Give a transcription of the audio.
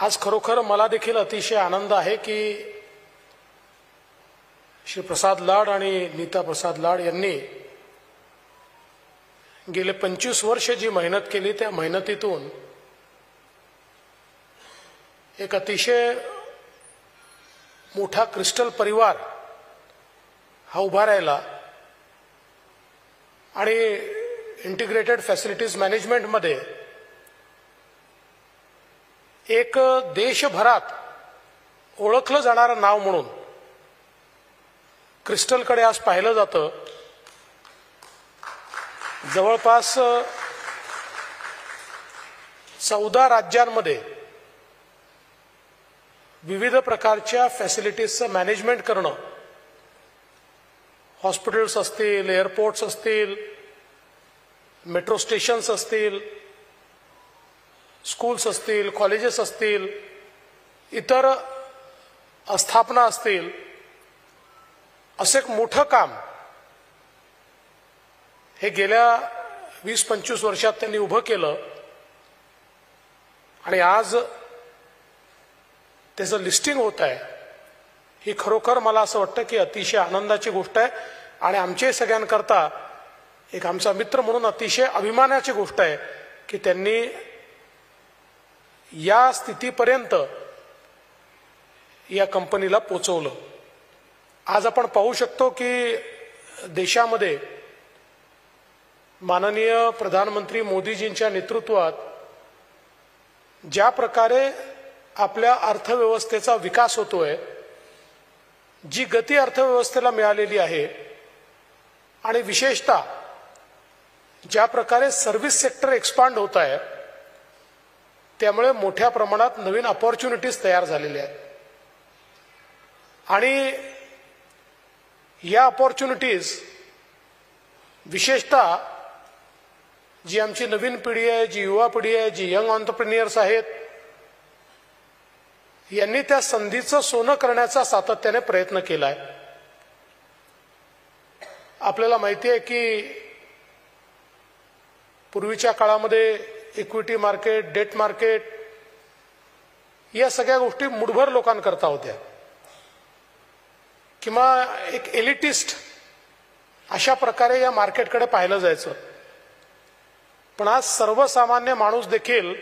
आज खरोखर मला देखील अतिशय आनंद आहे की श्री प्रसाद लाड आणि नीता प्रसाद लाड यांनी गेले 25 वर्ष जी मेहनत केली त्या मेहनतीतून एक अतिशय मोठा क्रिस्टल परिवार हा उभा राहिला आणि इंटिग्रेटेड फॅसिलिटीज मॅनेजमेंट मध्ये एक देशभरात ओळखलं जाणारं नाव म्हणून क्रिस्टलकडे आज पाहिलं जातं। जवळपास 14 राज्यांमध्ये विविध प्रकारच्या फॅसिलिटीजचं मॅनेजमेंट करणं, हॉस्पिटल्स असतील, एअरपोर्ट्स असतील, मेट्रो स्टेशन्स असतील, स्कूल्स असतील, कॉलेजेस असतील, इतर आस्थापना असतील, असं एक मोठं काम हे गेल्या 20-25 वर्षात त्यांनी उभं केलं आणि आज त्याचं लिस्टिंग होत आहे। ही खरोखर मला असं वाटतं की अतिशय आनंदाची गोष्ट आहे आणि आमच्या सगळ्यांकरता एक आमचा मित्र म्हणून अतिशय अभिमानाची गोष्ट आहे की त्यांनी या स्थितीपर्यंत या कंपनीला पोहोचवलं। आज आपण पाहू शकतो की देशामध्ये माननीय प्रधानमंत्री मोदीजींच्या नेतृत्वात ज्या प्रकारे आपल्या अर्थव्यवस्थेचा विकास होतोय, जी गती अर्थव्यवस्थेला मिळालेली आहे आणि विशेषतः ज्या प्रकारे सर्व्हिस सेक्टर एक्सपांड होत आहे, त्यामुळे मोठ्या प्रमाणात नवीन अपॉर्च्युनिटीज तयार झालेल्या आहेत आणि या अपॉर्च्युनिटीज विशेषतः जी आमची नवीन पिढी आहे, जी युवा पिढी आहे, जी यंग एंटरप्रेन्युअर्स आहेत, यांनी त्या संधीचं सोनं करण्याचा सातत्याने प्रयत्न केला आहे। आपल्याला माहिती आहे की पूर्वीच्या काळामध्ये इक्विटी मार्केट, डेट मार्केट या सगळ्या गोष्टी मुठभर लोकांकरता होत्या किंवा एक एलिटिस्ट अशा प्रकारे या मार्केटकडे पाहिलं जायचं। पण आज सर्वसामान्य माणूस देखील